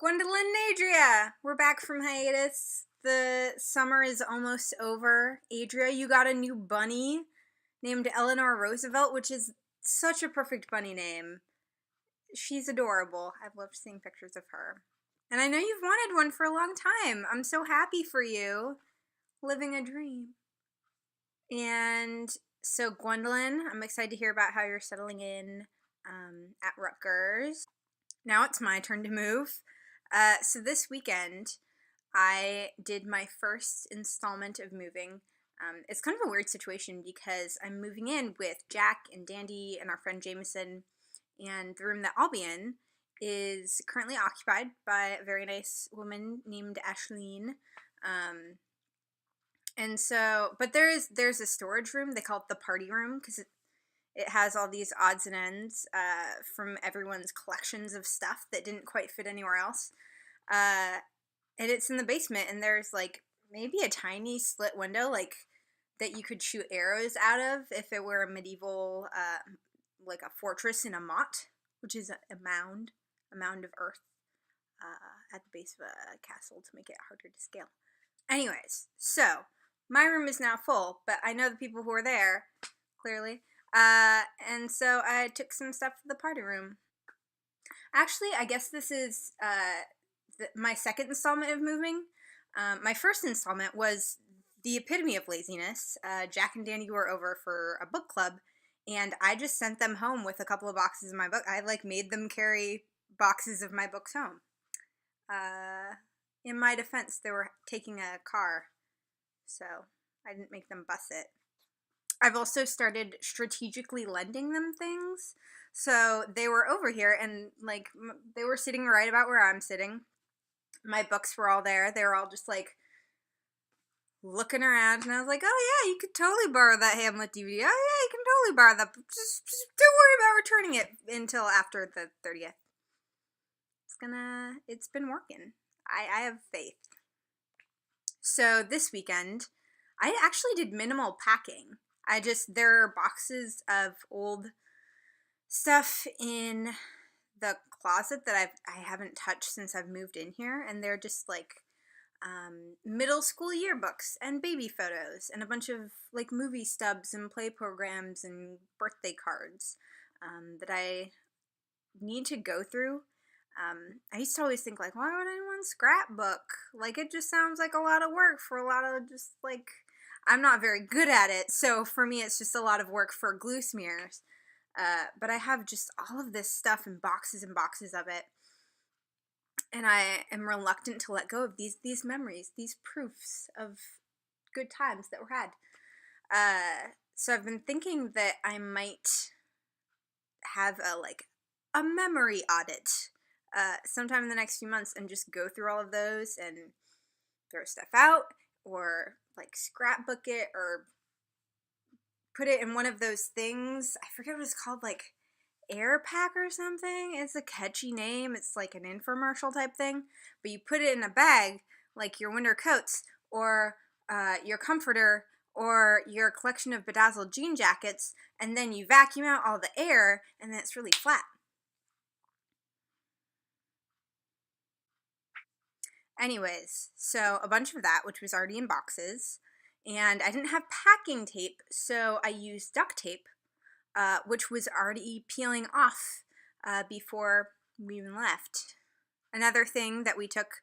Gwendolyn and Adria, we're back from hiatus. The summer is almost over. Adria, you got a new bunny named Eleanor Roosevelt, which is such a perfect bunny name. She's adorable. I've loved seeing pictures of her. And I know you've wanted one for a long time. I'm so happy for you. Living a dream. And so, Gwendolyn, I'm excited to hear about how you're settling in at Rutgers. Now it's my turn to move. So this weekend, I did my first installment of moving. It's kind of a weird situation because I'm moving in with Jack and Dandi and our friend Jameson, and the room that I'll be in is currently occupied by a very nice woman named Ashleen. And so, but there's a storage room. They call it the party room because it has all these odds and ends from everyone's collections of stuff that didn't quite fit anywhere else. And it's in the basement, and there's like maybe a tiny slit window like that you could shoot arrows out of if it were a medieval, like a fortress in a motte, which is a mound of earth at the base of a castle to make it harder to scale. Anyways, so my room is now full, but I know the people who are there, clearly. And so I took some stuff to the party room. Actually, I guess this is my second installment of moving. My first installment was the epitome of laziness. Jack and Dandi were over for a book club, and I just sent them home with a couple of boxes of my book. I made them carry boxes of my books home. In my defense, they were taking a car, so I didn't make them bus it. I've also started strategically lending them things. So they were over here and they were sitting right about where I'm sitting. My books were all there. They were all just looking around, and I was like, oh yeah, you could totally borrow that Hamlet DVD. Oh yeah, you can totally borrow that. Just don't worry about returning it until after the 30th. It's been working. I have faith. So this weekend, I actually did minimal packing. There are boxes of old stuff in the closet that I haven't touched since I've moved in here, and they're just middle school yearbooks and baby photos and a bunch of movie stubs and play programs and birthday cards that I need to go through. I used to always think why would anyone scrapbook? It just sounds like a lot of work for a lot of just I'm not very good at it, so for me it's just a lot of work for glue smears. But I have just all of this stuff and boxes of it, and I am reluctant to let go of these memories, these proofs of good times that were had. So I've been thinking that I might have a memory audit sometime in the next few months and just go through all of those and throw stuff out or scrapbook it or put it in one of those things. I forget what it's called, Air Pack or something. It's a catchy name. It's an infomercial type thing, but you put it in a bag like your winter coats or your comforter or your collection of bedazzled jean jackets, and then you vacuum out all the air, and then it's really flat. Anyways, so a bunch of that, which was already in boxes, and I didn't have packing tape, so I used duct tape, which was already peeling off before we even left. Another thing that we took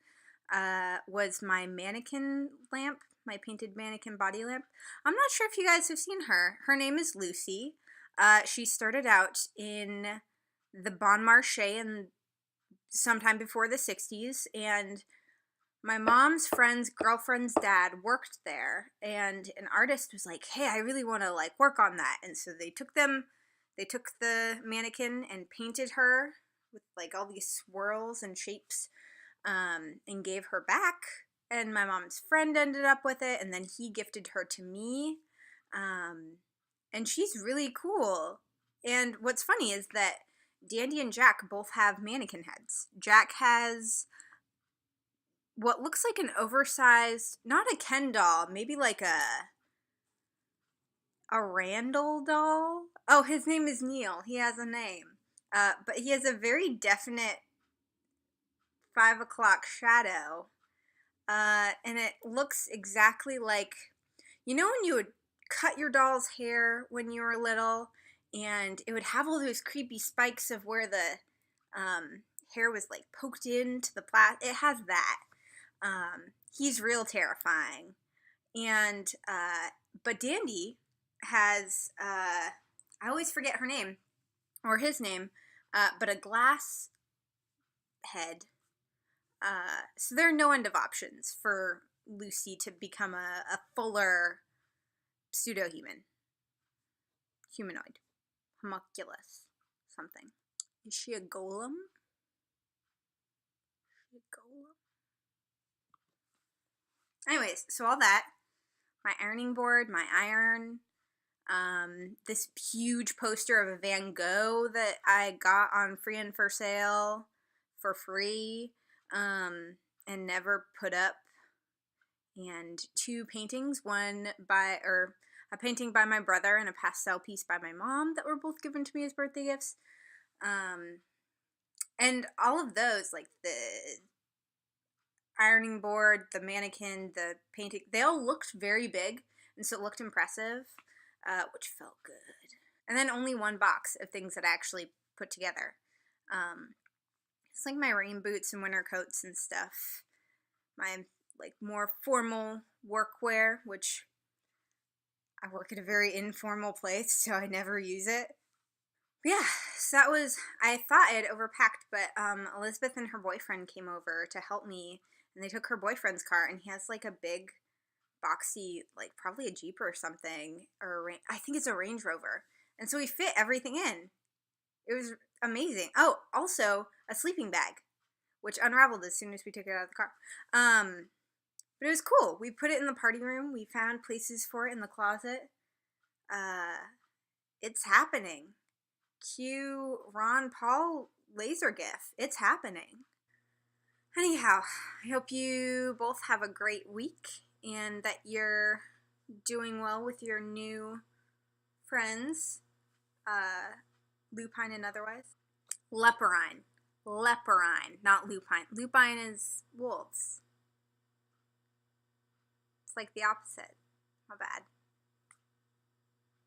was my mannequin lamp, my painted mannequin body lamp. I'm not sure if you guys have seen her. Her name is Lucy. She started out in the Bon Marché in sometime before the 60s, and my mom's friend's girlfriend's dad worked there, and an artist was like, hey, I really want to work on that. And so they took the mannequin and painted her with all these swirls and shapes, and gave her back. And my mom's friend ended up with it, and then he gifted her to me. And she's really cool. And what's funny is that Dandi and Jack both have mannequin heads. Jack has what looks like an oversized, not a Ken doll, maybe a Randall doll. Oh, his name is Neil. He has a name. But he has a very definite 5 o'clock shadow. And it looks exactly like, you know when you would cut your doll's hair when you were little, and it would have all those creepy spikes of where the hair was like poked into the plastic? It has that. He's real terrifying. And, but Dandi has, I always forget her name, or his name, but a glass head. So there are no end of options for Lucy to become a fuller pseudo-human. Humanoid. Homunculus. Something. Is she a golem? Anyways, so all that. My ironing board, my iron, this huge poster of a Van Gogh that I got on Free and For Sale for free, and never put up, and 2 paintings, a painting by my brother and a pastel piece by my mom that were both given to me as birthday gifts. And all of those, like the ironing board, the mannequin, the painting, they all looked very big, and so it looked impressive, which felt good. And then only 1 box of things that I actually put together. It's like my rain boots and winter coats and stuff. My like more formal workwear, which I work at a very informal place, so I never use it. But yeah, so that was, I thought I had overpacked, but Elizabeth and her boyfriend came over to help me, and they took her boyfriend's car, and he has like a big boxy, like probably a Jeep or something, or I think it's a Range Rover. And so we fit everything in. It was amazing. Oh, also a sleeping bag, which unraveled as soon as we took it out of the car. But it was cool. We put it in the party room. We found places for it in the closet. It's happening. Cue Ron Paul laser gif. It's happening. Anyhow, I hope you both have a great week and that you're doing well with your new friends, lupine and otherwise. Leporine, not lupine. Lupine is wolves. It's like the opposite. My bad.